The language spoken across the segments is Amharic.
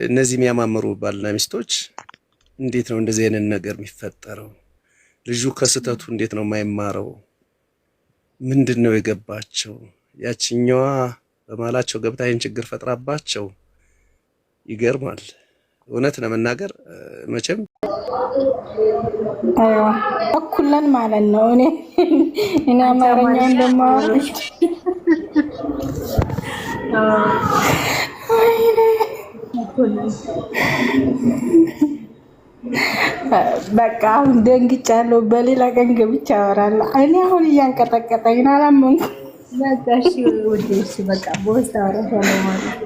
እነዚህ የሚያማምሩ ባልና ሚስቶች እንዴት ነው እንደዚህ አይነት ነገር የሚፈጠረው? ልጁ ከስተቱ እንዴት ነው የማይማረው? ምንድነው የገባቸው? ያቺኛዋ በማላቸው ገብታ ይህን ችግር ፈጥራባቸው ይገርማል። እውነት ለመናገር መቼም እኩለን ማለት ነው። እኔ አማርኛውን ደግሞ በቃ አሁን ደንግጫለሁ። በሌላ ቀን ገብቼ አወራለሁ። እኔ አሁን እያንቀጠቀጠኝ ነው። አላመንኩም። በቃ እሺ ወዴ እሺ በቃ ቦስት አወራሻለሁ ማለት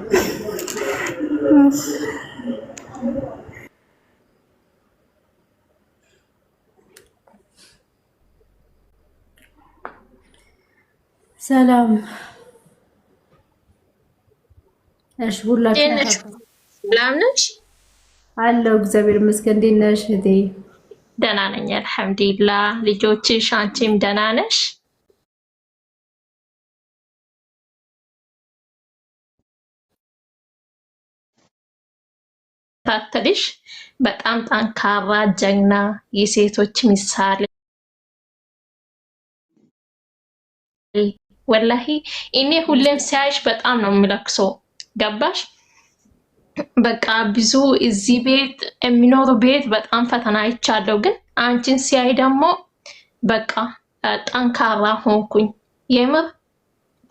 ሰላም። እሺ ሁላችሁም ሰላም ነሽ? አለሁ እግዚአብሔር ይመስገን። እንዴት ነሽ እህቴ? ደህና ነኝ አልሐምዱሊላህ። ልጆችሽ አንቺም ደህና ነሽ? ታተልሽ በጣም ጠንካራ ጀግና የሴቶች ምሳሌ ወላሂ እኔ ሁሌም ሲያይሽ በጣም ነው የምለክሰው። ገባሽ? በቃ ብዙ እዚህ ቤት የሚኖሩ ቤት በጣም ፈተና አይቻለሁ፣ ግን አንቺን ሲያይ ደግሞ በቃ ጠንካራ ሆንኩኝ። የምር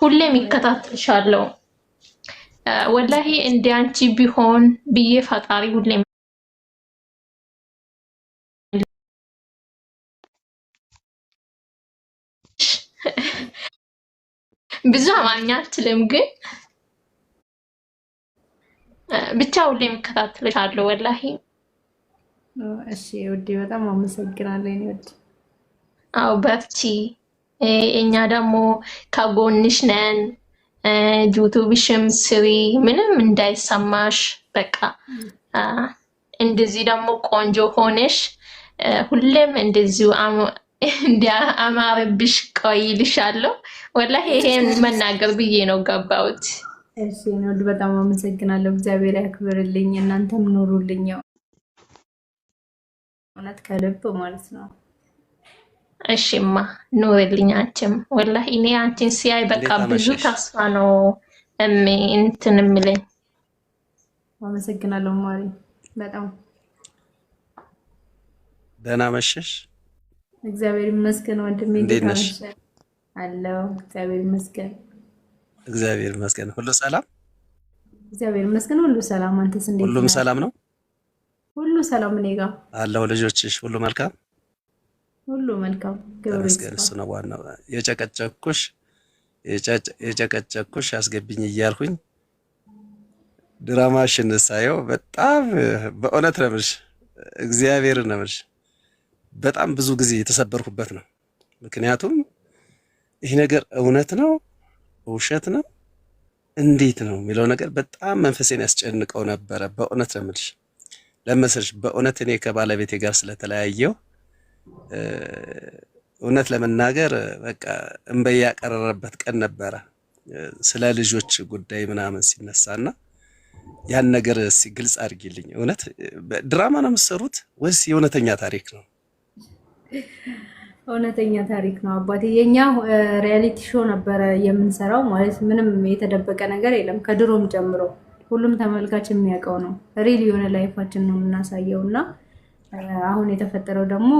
ሁሌም ይከታተልሻለሁ። ወላሂ እንደ አንቺ ቢሆን ብዬ ፈጣሪ ሁሌም ብዙ አማርኛ አልችልም፣ ግን ብቻ ሁሌም እከታተልሻለሁ ወላሂ። እሺ ውዴ በጣም አመሰግናለሁ። እኔ ወድ አው በርቺ፣ እኛ ደግሞ ከጎንሽ ነን። ዩቲዩብሽም ስሪ፣ ምንም እንዳይሰማሽ። በቃ እንደዚህ ደግሞ ቆንጆ ሆነሽ ሁሌም እንደዚሁ አማረብሽ ቆይልሻለሁ። ወላሂ ይሄን መናገር ብዬ ነው ገባሁት። እሺ ነው በጣም አመሰግናለሁ። እግዚአብሔር ያክብርልኝ፣ እናንተም ኑሩልኝ። እውነት ከልብ ማለት ነው። እሺማ ኑርልኝ አንቺም። ወላሂ እኔ አንቺን ሲያይ በቃ ብዙ ተስፋ ነው እንትን የምለኝ። አመሰግናለሁ ማሪ በጣም ደህና መሸሽ። እግዚአብሔር ይመስገን ወንድሜ። እንዴት ነሽ? አለሁ እግዚአብሔር ይመስገን። እግዚአብሔር ይመስገን። ሁሉ ሰላም? እግዚአብሔር ይመስገን ሁሉ ሰላም። አንተስ እንዴት ነህ? ሁሉም ሰላም ነው? ሁሉ ሰላም እኔ ጋር አለሁ። ልጆችሽ ሁሉ መልካም? ሁሉ መልካም ተመስገን። እሱ ነው ዋናው። የጨቀጨኩሽ አስገብኝ እያልኩኝ ድራማሽን ሳየው በጣም በእውነት ነው የምልሽ፣ እግዚአብሔርን ነው የምልሽ፣ በጣም ብዙ ጊዜ የተሰበርኩበት ነው። ምክንያቱም ይህ ነገር እውነት ነው ውሸት ነው እንዴት ነው የሚለው ነገር በጣም መንፈሴን ያስጨንቀው ነበረ። በእውነት ነው የምልሽ ለመሰልሽ፣ በእውነት እኔ ከባለቤቴ ጋር ስለተለያየው እውነት ለመናገር በቃ እንበያ ያቀረረበት ቀን ነበረ። ስለ ልጆች ጉዳይ ምናምን ሲነሳና ያን ነገር ግልጽ አድርጊልኝ። እውነት ድራማ ነው የምትሰሩት ወይስ የእውነተኛ ታሪክ ነው? እውነተኛ ታሪክ ነው አባቴ። የኛ ሪያሊቲ ሾው ነበረ የምንሰራው። ማለት ምንም የተደበቀ ነገር የለም። ከድሮም ጀምሮ ሁሉም ተመልካች የሚያውቀው ነው። ሪል የሆነ ላይፋችን ነው የምናሳየው እና አሁን የተፈጠረው ደግሞ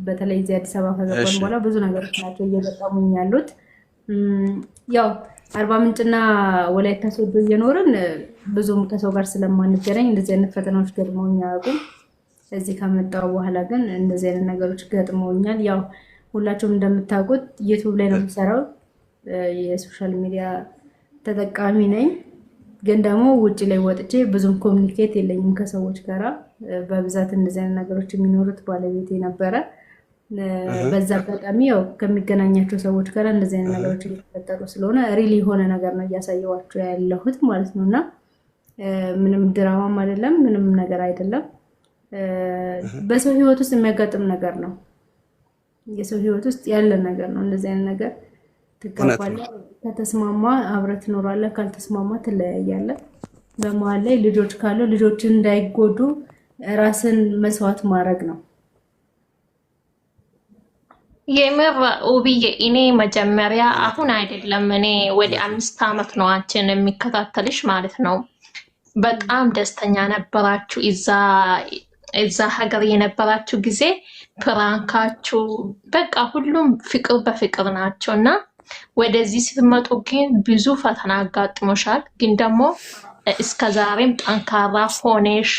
በተለይ እዚህ አዲስ አበባ ከገባን በኋላ ብዙ ነገሮች ናቸው እየገጠሙኝ ያሉት። ያው አርባ ምንጭና ወላይታ ሶዶ እየኖርን ብዙም ከሰው ጋር ስለማንገናኝ እንደዚህ አይነት ፈተናዎች ገጥመውኝ አያውቁም። እዚህ ከመጣሁ በኋላ ግን እንደዚህ አይነት ነገሮች ገጥመውኛል። ያው ሁላችሁም እንደምታውቁት ዩቲዩብ ላይ ነው የምሰራው። የሶሻል ሚዲያ ተጠቃሚ ነኝ፣ ግን ደግሞ ውጭ ላይ ወጥቼ ብዙም ኮሚኒኬት የለኝም ከሰዎች ጋራ። በብዛት እንደዚህ አይነት ነገሮች የሚኖሩት ባለቤቴ ነበረ። በዛ አጋጣሚ ያው ከሚገናኛቸው ሰዎች ጋር እንደዚህ አይነት ነገሮች እየተፈጠሩ ስለሆነ ሪሊ የሆነ ነገር ነው እያሳየኋቸው ያለሁት ማለት ነው። እና ምንም ድራማም አይደለም፣ ምንም ነገር አይደለም። በሰው ህይወት ውስጥ የሚያጋጥም ነገር ነው። የሰው ህይወት ውስጥ ያለ ነገር ነው። እንደዚህ አይነት ነገር ትጋባለህ፣ ከተስማማ አብረህ ትኖራለህ፣ ካልተስማማ ትለያያለህ። በመሀል ላይ ልጆች ካሉ ልጆችን እንዳይጎዱ ራስን መስዋዕት ማድረግ ነው። የምር ውብዬ እኔ መጀመሪያ አሁን አይደለም እኔ ወደ 5 ዓመት ነው አንቺን የሚከታተልሽ ማለት ነው። በጣም ደስተኛ ነበራችሁ እዛ ሀገር የነበራችሁ ጊዜ ፕራንካችሁ በቃ ሁሉም ፍቅር በፍቅር ናቸው እና ወደዚህ ስትመጡ ግን ብዙ ፈተና አጋጥሞሻል። ግን ደግሞ እስከ ዛሬም ጠንካራ ሆነሽ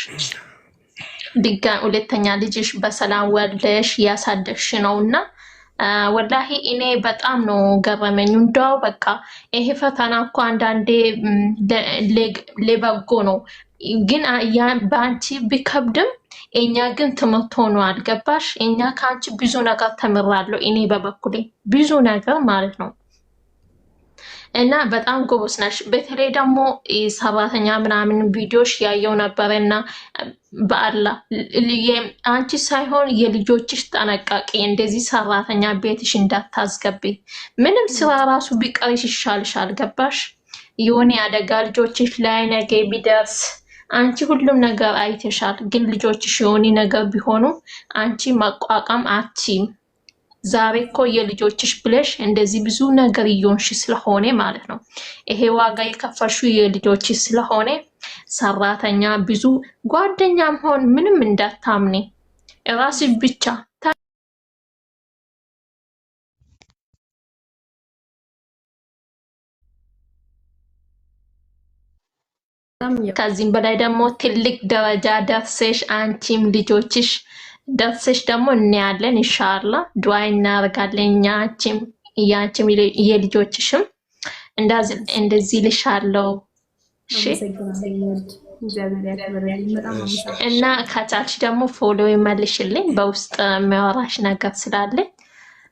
ድጋሚ ሁለተኛ ልጅሽ በሰላም ወልደሽ ያሳደግሽ ነውና ወላሂ እኔ በጣም ነው ገረመኝ። እንደው በቃ ይሄ ፈተና እኮ አንዳንዴ ለበጎ ነው፣ ግን በአንቺ ቢከብድም እኛ ግን ትምህርት ሆኗል። ገባሽ? እኛ ከአንቺ ብዙ ነገር ተምራለሁ እኔ በበኩሌ ብዙ ነገር ማለት ነው። እና በጣም ጎበዝ ነሽ። በተለይ ደግሞ ሰራተኛ ምናምን ቪዲዮሽ ያየው ነበረና በአላህ አንቺ ሳይሆን የልጆችሽ ጠነቃቂ፣ እንደዚህ ሰራተኛ ቤትሽ እንዳታስገቢ። ምንም ስራ ራሱ ቢቀርሽ ይሻልሻል። ገባሽ? የሆነ አደጋ ልጆችሽ ላይ ነገ ቢደርስ አንቺ ሁሉም ነገር አይተሻል። ግን ልጆችሽ የሆነ ነገር ቢሆኑ አንቺ መቋቋም አትችይም። ዛሬ እኮ የልጆችሽ ብለሽ እንደዚህ ብዙ ነገር እየሆንሽ ስለሆነ ማለት ነው። ይሄ ዋጋ የከፈልሽው የልጆችሽ ስለሆነ ሰራተኛ ብዙ ጓደኛም ሆን ምንም እንዳታምኒ፣ ራስሽ ብቻ ከዚህም በላይ ደግሞ ትልቅ ደረጃ ደርሰሽ አንቺም ልጆችሽ ደርሰሽ ደግሞ እናያለን። ኢንሻአላህ ዱዓ እናደርጋለን። ያንቺም የልጆችሽም እንደዚህ ልሻለው። እሺ እና ከቻልሽ ደግሞ ፎሎ ይመልሽልኝ በውስጥ የሚያወራሽ ነገር ስላለ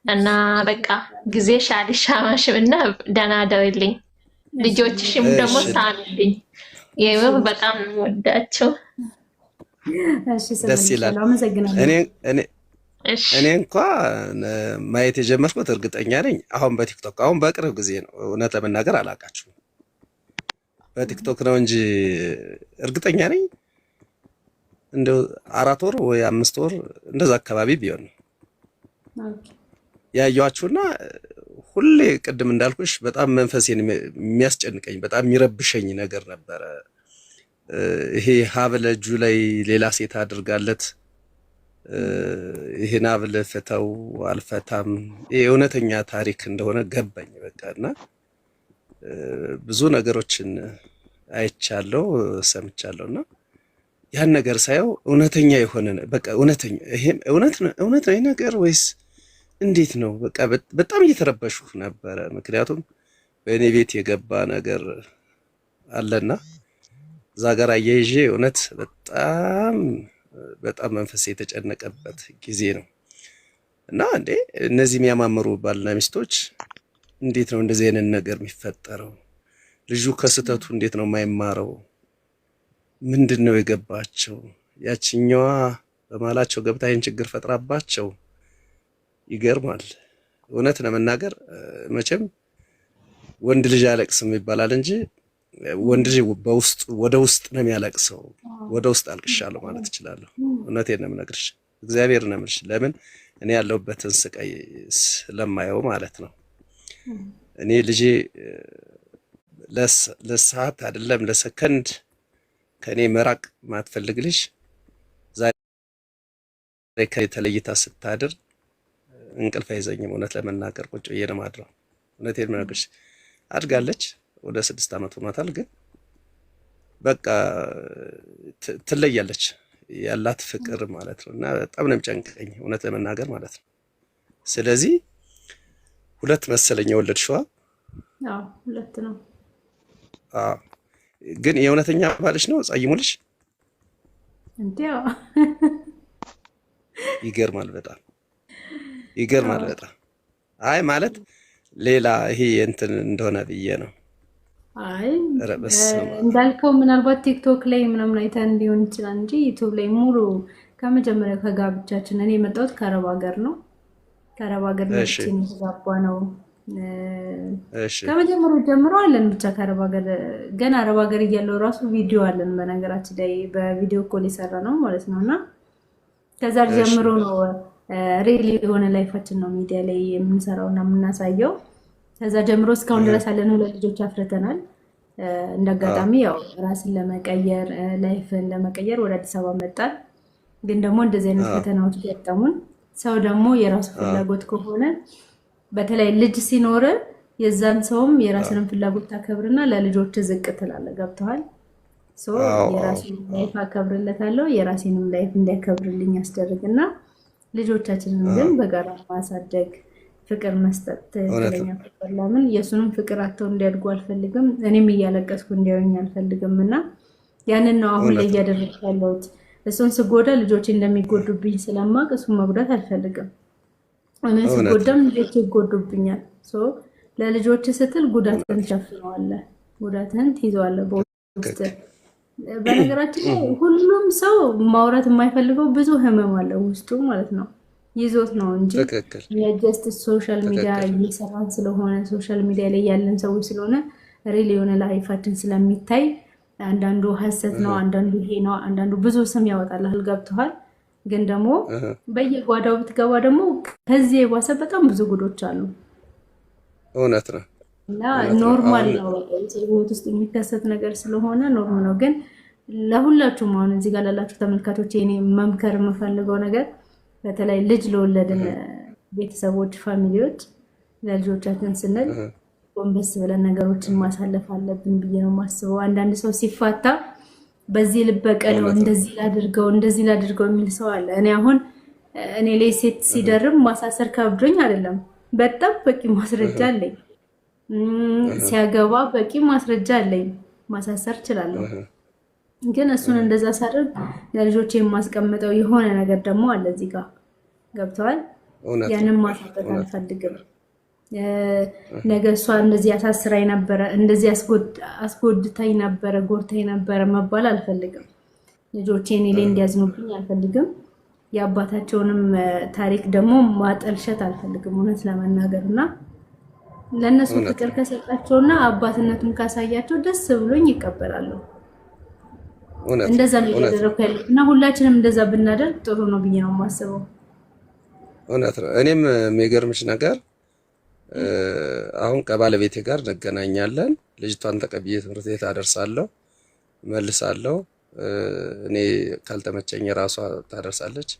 እና በቃ ጊዜሽ አልሻማሽም እና ደህና ደርልኝ። ልጆችሽም ደግሞ ሳሚልኝ። የምር በጣም ነው ወዳቸው። ደስ ይላል። እኔ እንኳ ማየት የጀመርኩት እርግጠኛ ነኝ አሁን በቲክቶክ አሁን በቅርብ ጊዜ ነው። እውነት ለመናገር አላውቃችሁም። በቲክቶክ ነው እንጂ እርግጠኛ ነኝ እንደው 4 ወር ወይ 5 ወር እንደዛ አካባቢ ቢሆን ነው ያያችሁና ሁሌ ቅድም እንዳልኩሽ በጣም መንፈሴን የሚያስጨንቀኝ በጣም የሚረብሸኝ ነገር ነበረ። ይሄ ሀብል እጁ ላይ ሌላ ሴት አድርጋለት ይሄን ሀብል ፍተው አልፈታም፣ ይሄ እውነተኛ ታሪክ እንደሆነ ገባኝ። በቃና ብዙ ነገሮችን አይቻለሁ ሰምቻለሁና ያን ነገር ሳየው እውነተኛ የሆነ በቃ እውነተኛ ይሄም እውነት ነው ነገር ወይስ እንዴት ነው? በቃ በጣም እየተረበሹ ነበረ። ምክንያቱም በእኔ ቤት የገባ ነገር አለና እዛ ጋር አያይዤ እውነት በጣም መንፈስ የተጨነቀበት ጊዜ ነው እና እንዴ እነዚህ የሚያማምሩ ባልና ሚስቶች እንዴት ነው እንደዚህ አይነት ነገር የሚፈጠረው? ልጁ ከስተቱ እንዴት ነው የማይማረው? ምንድነው የገባቸው? ያችኛዋ በማላቸው ገብታ ይህን ችግር ፈጥራባቸው ይገርማል። እውነት ለመናገር መቼም ወንድ ልጅ አያለቅስም ይባላል እንጂ ወንድ ልጅ ወደ ውስጥ ነው የሚያለቅሰው። ወደ ውስጥ አልቅሻለሁ ማለት እችላለሁ። እውነቴን ነው የምነግርሽ፣ እግዚአብሔር ነው የምልሽ። ለምን እኔ ያለሁበትን ስቃይ ስለማየው ማለት ነው። እኔ ልጄ ለሰዓት አይደለም ለሰከንድ ከኔ መራቅ ማትፈልግ ልጅ ዛሬ ከተለይታ ስታድር እንቅልፍ አይዘኝም። እውነት ለመናገር ቁጭ ብዬ ነው የማድረው። እውነቴን ነው የምነግርሽ። አድጋለች፣ ወደ 6 ዓመት ሆኗታል። ግን በቃ ትለያለች ያላት ፍቅር ማለት ነው። እና በጣም ነው የሚጨንቀኝ እውነት ለመናገር ማለት ነው። ስለዚህ 2 መሰለኝ የወለድሽዋ? አዎ 2 ነው። አዎ ግን የእውነተኛ ባልሽ ነው ጸይሙልሽ? እንዴው ይገርማል፣ በጣም ይገርማል በጣም። አይ ማለት ሌላ ይሄ እንትን እንደሆነ ብዬ ነው። አይ እንዳልከው ምናልባት ቲክቶክ ላይ ምናምን አይተን ሊሆን ይችላል እንጂ ዩቲዩብ ላይ ሙሉ ከመጀመሪያ ከጋብቻችን እኔ የመጣሁት ከአረብ ሀገር ነው። ከአረብ ሀገር ነው የተጋባ ነው። እሺ ከመጀመሪያው ጀምሮ አለን ብቻ ከአረብ ሀገር ገና አረብ ሀገር እያለው ራሱ ቪዲዮ አለን። በነገራችን ላይ በቪዲዮ ኮል የሰራ ነው ማለት ነው። እና ከዛ እሺ ጀምሮ ነው ሪል የሆነ ላይፋችን ነው ሚዲያ ላይ የምንሰራው እና የምናሳየው። ከዛ ጀምሮ እስካሁን ድረስ አለን። ሁለት ልጆች አፍርተናል። እንደ አጋጣሚ ያው ራስን ለመቀየር ላይፍን ለመቀየር ወደ አዲስ አበባ መጣን። ግን ደግሞ እንደዚህ አይነት ፈተናዎች ገጠሙን። ሰው ደግሞ የራሱ ፍላጎት ከሆነ በተለይ ልጅ ሲኖር የዛን ሰውም የራስንም ፍላጎት ታከብርና ለልጆች ዝቅ ትላለህ። ገብተዋል? የራሴን ላይፍ አከብርለታለሁ፣ የራሴንም ላይፍ እንዲያከብርልኝ ያስደርግና ልጆቻችንን ግን በጋራ ማሳደግ፣ ፍቅር መስጠት፣ ትክክለኛ ፍቅር። ለምን የእሱንም ፍቅር አተው እንዲያድጉ አልፈልግም፣ እኔም እያለቀስኩ እንዲያዩኝ አልፈልግም። እና ያንን ነው አሁን ላይ እያደረግኩ ያለሁት። እሱን ስጎዳ ልጆች እንደሚጎዱብኝ ስለማቅ እሱን መጉዳት አልፈልግም። እኔ ስጎዳም ልጆች ይጎዱብኛል። ለልጆች ስትል ጉዳትን ትሸፍነዋለህ፣ ጉዳትን ትይዘዋለህ በውስጥ። በነገራችን ላይ ሁሉም ሰው ማውራት የማይፈልገው ብዙ ህመም አለ ውስጡ ማለት ነው፣ ይዞት ነው እንጂ የጀስት ሶሻል ሚዲያ እየሰራን ስለሆነ ሶሻል ሚዲያ ላይ ያለን ሰዎች ስለሆነ ሪል የሆነ ላይፋችን ስለሚታይ አንዳንዱ ሀሰት ነው፣ አንዳንዱ ይሄ ነው፣ አንዳንዱ ብዙ ስም ያወጣልሃል። ገብተዋል? ግን ደግሞ በየጓዳው ብትገባ ደግሞ ከዚህ የባሰ በጣም ብዙ ጉዶች አሉ። እውነት ነው እና ኖርማል ነው፣ ህይወት ውስጥ የሚከሰት ነገር ስለሆነ ኖርም ነው። ግን ለሁላችሁም አሁን እዚህ ጋር ላላችሁ ተመልካቾች እኔ መምከር የምፈልገው ነገር በተለይ ልጅ ለወለድን ቤተሰቦች፣ ፋሚሊዎች ለልጆቻችን ስንል ጎንበስ ብለን ነገሮችን ማሳለፍ አለብን ብዬ ነው የማስበው። አንዳንድ ሰው ሲፋታ በዚህ ልበቀለው እንደዚህ ላድርገው የሚል ሰው አለ። እኔ አሁን እኔ ላይ ሴት ሲደርም ማሳሰር ከብዶኝ አይደለም፣ በጣም በቂ ማስረጃ አለኝ። ሲያገባ በቂ ማስረጃ አለኝ፣ ማሳሰር እችላለሁ። ግን እሱን እንደዛ ሳደርግ ለልጆች የማስቀምጠው የሆነ ነገር ደግሞ አለ እዚህ ጋር። ገብተዋል? ያንን ማሳጠት አልፈልግም። ነገ እሷ እንደዚህ አሳስራኝ ነበረ፣ እንደዚህ አስጎድታኝ ነበረ፣ ጎድታኝ ነበረ መባል አልፈልግም። ልጆቼ እኔ ላይ እንዲያዝኑብኝ አልፈልግም። የአባታቸውንም ታሪክ ደግሞ ማጠልሸት አልፈልግም እውነት ለመናገር እና ለእነሱ ፍቅር ከሰጣቸውና አባትነቱን ካሳያቸው ደስ ብሎኝ ይቀበላሉ። እንደዛ ነው እያደረኩ ያለሁት እና ሁላችንም እንደዛ ብናደርግ ጥሩ ነው ብዬ ነው የማስበው። እውነት ነው። እኔም የሚገርምሽ ነገር አሁን ከባለቤቴ ጋር እንገናኛለን። ልጅቷን ተቀብዬ ትምህርት ቤት አደርሳለሁ፣ መልሳለሁ። እኔ ካልተመቸኝ ራሷ ታደርሳለች።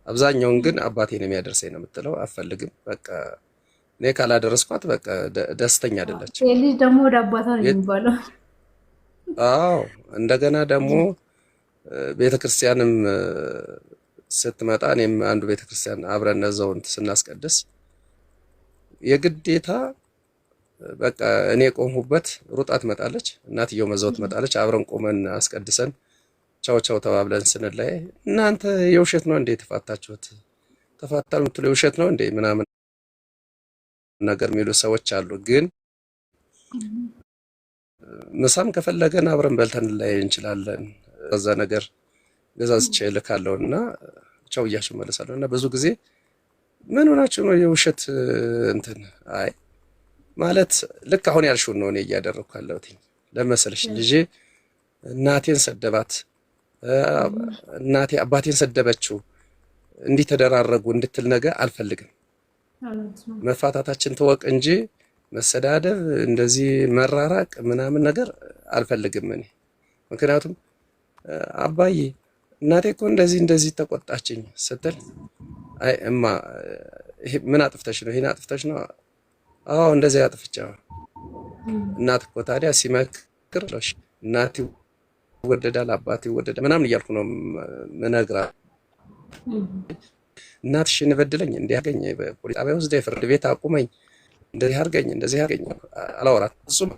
አብዛኛውን ግን አባቴ ነው የሚያደርሰኝ ነው የምትለው። አፈልግም በቃ እኔ ካላደረስኳት በቃ ደስተኛ አይደለች። ልጅ ደግሞ ወደ አባቷ ነው የሚባለው። አዎ እንደገና ደግሞ ቤተክርስቲያንም ስትመጣ እኔም አንዱ ቤተክርስቲያን አብረን ነዘውን ስናስቀድስ የግዴታ በቃ እኔ ቆምሁበት ሩጣ ትመጣለች፣ እናትየው መዘው ትመጣለች። አብረን ቆመን አስቀድሰን ቻው ቻው ተባብለን ስንለይ እናንተ የውሸት ነው እንዴ ተፋታችሁት? ተፋታል የምትለው የውሸት ነው እንዴ ምናምን ነገር የሚሉ ሰዎች አሉ። ግን ምሳም ከፈለገን አብረን በልተን ላይ እንችላለን። በዛ ነገር ገዛዝቼ እልካለሁና ቻው እያልኩ እመለሳለሁ። እና ብዙ ጊዜ ምን ሆናችሁ ነው የውሸት እንትን አይ ማለት ልክ አሁን ያልሽውን ነው እኔ እያደረኩ ያለሁት። ለመሰለሽ ልጄ እናቴን ሰደባት፣ እናቴ አባቴን ሰደበችው፣ እንዲህ ተደራረጉ እንድትል ነገር አልፈልግም። መፋታታችን ተወቅ እንጂ መሰዳደብ እንደዚህ መራራቅ ምናምን ነገር አልፈልግም እኔ። ምክንያቱም አባዬ እናቴ እኮ እንደዚህ ተቆጣችኝ ስትል አይ እማ ምን አጥፍተሽ ነው? ይሄን አጥፍተሽ ነው? አዎ እንደዚህ አጥፍቻለሁ። እናት እኮ ታዲያ ሲመክር እናት ይወደዳል አባት ይወደዳል ምናምን እያልኩ ነው ምነግራት። እናትሽን በድለኝ እንዲህ አገኘ በፖሊስ ጣቢያ ውስጥ ፍርድ ቤት አቁመኝ እንደዚህ አርገኝ አላወራት። እሱም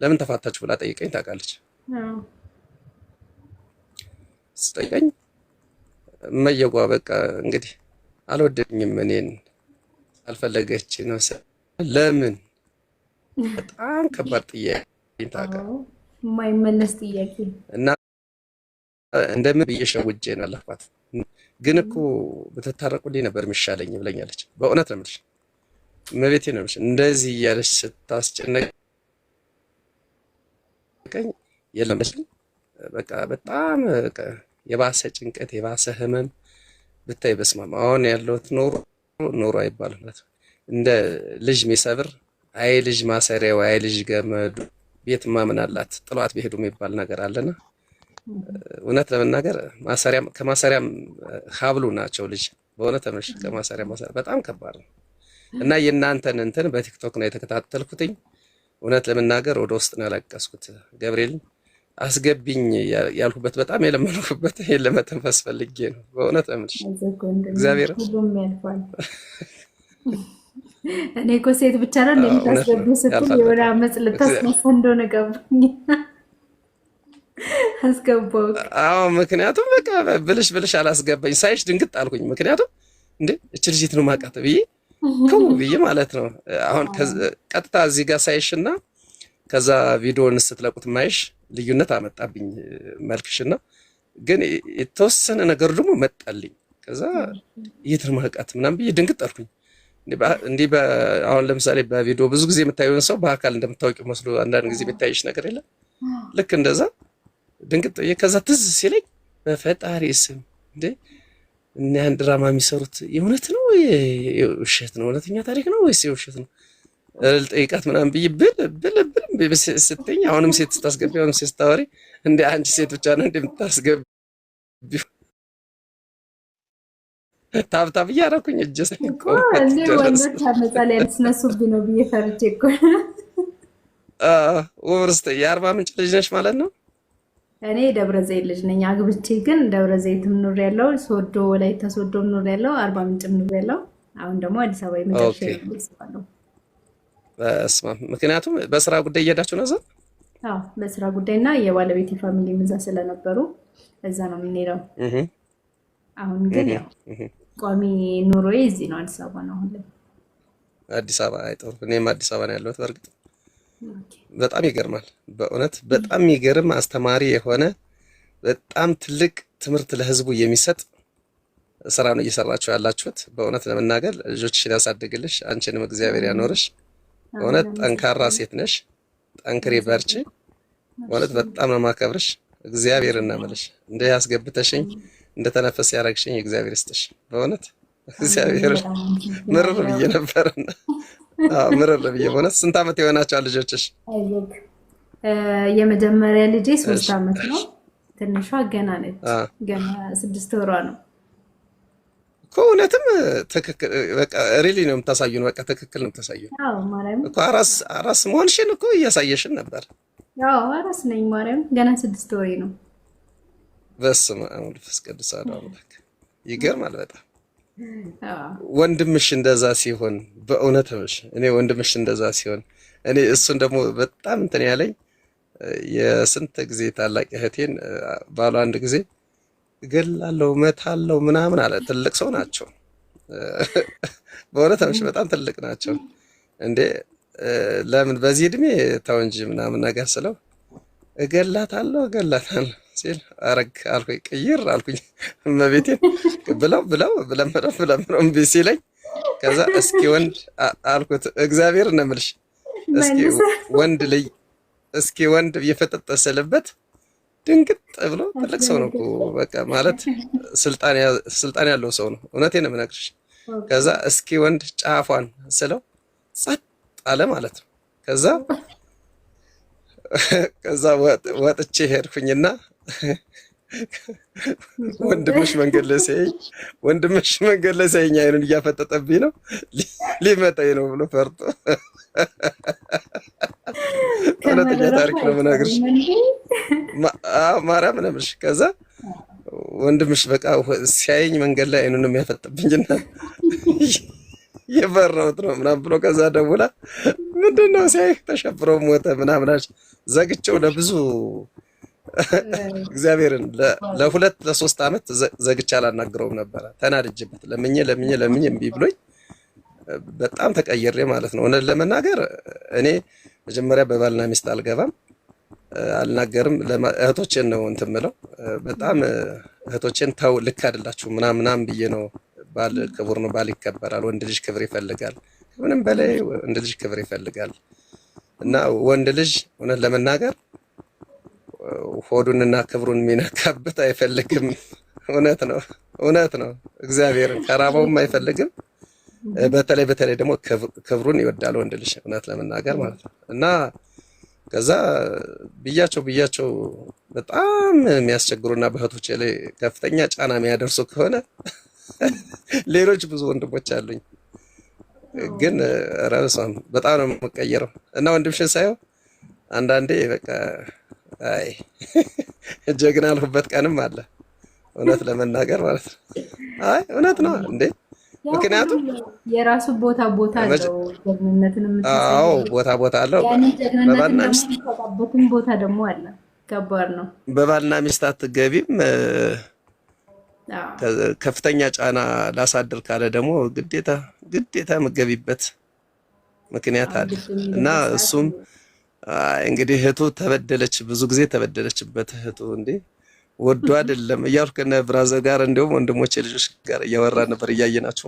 ለምን ተፋታችሁ ብላ ጠይቀኝ ታውቃለች። ስጠይቀኝ እመየጓ በቃ እንግዲህ አልወደድኝም እኔን አልፈለገች ነው። ለምን? በጣም ከባድ ጥያቄ ታውቃለህ፣ የማይመለስ ጥያቄ እና እንደምን ብዬ ሸውጄ ነው አለፋት። ግን እኮ ብትታረቁልኝ ነበር የሚሻለኝ ብለኛለች። በእውነት ነው የምልሽ። መቤቴ ነው እንደዚህ እያለች ስታስጨነቀኝ የለም በቃ በጣም የባሰ ጭንቀት የባሰ ህመም ብታይ በስማም አሁን ያለሁት ኖሮ አይባልም። እንደ ልጅ የሚሰብር አይ ልጅ ማሰሪያው አይ ልጅ ገመዱ ቤት ማምን አላት ጥሏት ቢሄዱ የሚባል ነገር አለና እውነት ለመናገር ከማሰሪያም ሀብሉ ናቸው ልጅ በእውነት ተመሽ ከማሰሪያ በጣም ከባድ ነው። እና የእናንተን እንትን በቲክቶክ ነው የተከታተልኩትኝ። እውነት ለመናገር ወደ ውስጥ ነው ያለቀስኩት። ገብርኤል አስገቢኝ ያልኩበት በጣም የለመንኩበት ይሄን ለመተንፈስ ፈልጌ ነው በእውነት ተመሽ እግዚአብሔር እኔ እኮ ሴት ብቻ ነው እንደምታስገቢው ስትል የሆነ አመጽ ልታስነሳ እንደሆነ ገባኝ። አስገባው። አዎ ምክንያቱም በቃ ብልሽ አላስገባኝ ሳይሽ ድንግጥ አልኩኝ። ምክንያቱም እንዴ እቺ ልጅት ነው ማቃተ ብዬ ብዬ ማለት ነው። አሁን ቀጥታ እዚህ ጋር ሳይሽና ከዛ ቪዲዮን ስትለቁት ማይሽ ልዩነት አመጣብኝ መልክሽና፣ ግን የተወሰነ ነገር ደግሞ መጣልኝ። ከዛ የት ነው ማቃተ ምናምን ብዬ ድንግጥ አልኩኝ። እንዲህ አሁን ለምሳሌ በቪዲዮ ብዙ ጊዜ የምታየውን ሰው በአካል እንደምታውቂው መስሎ አንዳንድ ጊዜ የሚታይሽ ነገር የለም። ልክ እንደዛ ድንግጥ ከዛ ትዝ ሲለኝ በፈጣሪ ስም እንዴ እና ያን ድራማ የሚሰሩት የእውነት ነው የውሸት ነው? እውነተኛ ታሪክ ነው ወይስ የውሸት ነው? ልጠይቃት ምናምን ብዬ ብል ስትኝ አሁንም ሴት ስታስገቢ አሁንም ሴት ስታወሪ እንደ አንቺ ሴት ብቻ ነው እንደምታስገቢ ታብታብ እያደረኩኝ እጄ እኮ ወንዶች አመጻ ላይ ያስነሱብኝ ነው ብዬ ፈርቼ እኮ ወርስተ የአርባ ምንጭ ልጅ ነሽ ማለት ነው? እኔ ደብረ ዘይት ልጅ ነኝ። አግብቼ ግን ደብረ ዘይትም ኑር ያለው ሶዶ ወላይታ ሶዶም ኑር ያለው አርባ ምንጭም ኑር ያለው አሁን ደግሞ አዲስ አበባ የመጨረሻ ነው። በስመ አብ። ምክንያቱም በስራ ጉዳይ እየሄዳችሁ ነው እዛ? አዎ በስራ ጉዳይና የባለቤቴ ፋሚሊ እዛ ስለነበሩ እዛ ነው የምንሄደው። አሁን ግን ያው ቋሚ ኑሮዬ እዚህ ነው፣ አዲስ አበባ ነው። አሁን ላይ አዲስ አበባ አይጠሩ። እኔም አዲስ አበባ ነው ያለሁት። በእርግጥ በጣም ይገርማል። በእውነት በጣም የሚገርም አስተማሪ የሆነ በጣም ትልቅ ትምህርት ለህዝቡ የሚሰጥ ስራ ነው እየሰራችሁ ያላችሁት። በእውነት ለመናገር ልጆችሽን ያሳድግልሽ፣ አንቺንም እግዚአብሔር ያኖርሽ። በእውነት ጠንካራ ሴት ነሽ። ጠንክሬ በርቺ። በእውነት በጣም ነው ማከብርሽ። እግዚአብሔር እናመልሽ እንደ ያስገብተሽኝ እንደተነፈስ ያረግሽኝ እግዚአብሔር ይስጥሽ። በእውነት እግዚአብሔር ምርር ብዬ ነበርና ምርር ብዬ በእውነት። ስንት ዓመት የሆናቸዋል ልጆችሽ? የመጀመሪያ ልጄ 3 ዓመት ነው። ትንሿ ገና ነች፣ ገና 6 ወሯ ነው እኮ። እውነትም ትክክል በቃ ሪሊ ነው የምታሳዩን። በቃ ትክክል ነው የምታሳዩን እኮ። አራስ መሆንሽን እኮ እያሳየሽን ነበር። ያው አራስ ነኝ ማርያም፣ ገና 6 ወሬ ነው። በስመ አብ ወወልድ ወመንፈስ ቅዱስ አሐዱ አምላክ። ይገርማል በጣም። ወንድምሽ እንደዛ ሲሆን በእውነት እኔ ወንድምሽ እንደዛ ሲሆን እኔ እሱን ደግሞ በጣም እንትን ያለኝ የስንት ጊዜ ታላቅ እህቴን ባሉ አንድ ጊዜ እገላለሁ እመታለሁ ምናምን አለ። ትልቅ ሰው ናቸው በእውነት በጣም ትልቅ ናቸው። እንዴ ለምን በዚህ እድሜ ተው እንጂ ምናምን ነገር ስለው እገላታለሁ ሲል አረግ አልኩኝ፣ ቅይር አልኩኝ። እመቤቴን ብለው እምቢ ሲለኝ ከዛ እስኪ ወንድ አልኩት። እግዚአብሔር ነው የምልሽ እስኪ ወንድ እየፈጠጠ ስለበት ድንግጥ ብሎ ትልቅ ሰው ነው እኮ በቃ ማለት ስልጣን ያለው ሰው ነው። እውነቴን ነው የምነግርሽ። ከዛ እስኪ ወንድ ጫፏን ስለው ጸጥ አለ ማለት ነው። ከዛ ወጥቼ ሄድኩኝና ወንድምሽ መንገድ ላይ ሲያየኝ አይኑን እያፈጠጠብኝ ነው ሊመታኝ ነው ብሎ ፈርቶ እውነተኛ ታሪክ ነው የምነግርሽ። ማርያም ነው የምልሽ። ከዛ ወንድምሽ በቃ ሲያየኝ መንገድ ላይ አይኑን የሚያፈጥብኝና የፈራሁት ነው ምናምን ብሎ ከዛ ደውላ ምንድነው ሲያይህ ተሸብሮ ሞተ ምናምናች ዘግቼው ለብዙ እግዚአብሔርን ለ2-3 ዓመት ዘግቼ አላናግረውም ነበረ። ተናድጄበት ለምኜ እምቢ ብሎኝ በጣም ተቀየሬ ማለት ነው። እውነት ለመናገር እኔ መጀመሪያ በባልና ሚስት አልናገርም። እህቶቼን ነው እንትን የምለው። በጣም እህቶቼን ተው ልክ አይደላችሁ ምናምን ብዬ ነው። ባል ክቡር ነው፣ ባል ይከበራል፣ ወንድ ልጅ ክብር ይፈልጋል። ምንም በላይ ወንድ ልጅ ክብር ይፈልጋል እና ወንድ ልጅ እውነት ለመናገር ሆዱንና ክብሩን የሚነካበት አይፈልግም። እውነት ነው። እግዚአብሔርን ከራባውም አይፈልግም። በተለይ ደግሞ ክብሩን ይወዳል ወንድ ልጅ እውነት ለመናገር ማለት ነው። እና ከዛ ብያቸው በጣም የሚያስቸግሩና በእህቶቼ ላይ ከፍተኛ ጫና የሚያደርሱ ከሆነ ሌሎች ብዙ ወንድሞች አሉኝ፣ ግን ረብሷም በጣም ነው የምቀየረው እና ወንድምሽን ሳየው አንዳንዴ በቃ አይ ጀግና አልሁበት ቀንም አለ እውነት ለመናገር ማለት ነው። አይ እውነት ነው እንዴ! ምክንያቱም የራሱ ቦታ አለው ጀግንነትን አዎ ቦታ አለው። በባልና ሚስት ቦታ ደግሞ አለ። ከባድ ነው። በባልና ሚስት አትገቢም ከፍተኛ ጫና ላሳድር ካለ ደግሞ ግዴታ መገቢበት ምክንያት አለ እና እሱም እንግዲህ እህቱ ተበደለች፣ ብዙ ጊዜ ተበደለችበት። እህቱ እንዴ ወዶ አይደለም እያልኩ ከነ ብራዘር ጋር እንደውም ወንድሞቼ ልጆች ጋር እያወራ ነበር እያየናችሁ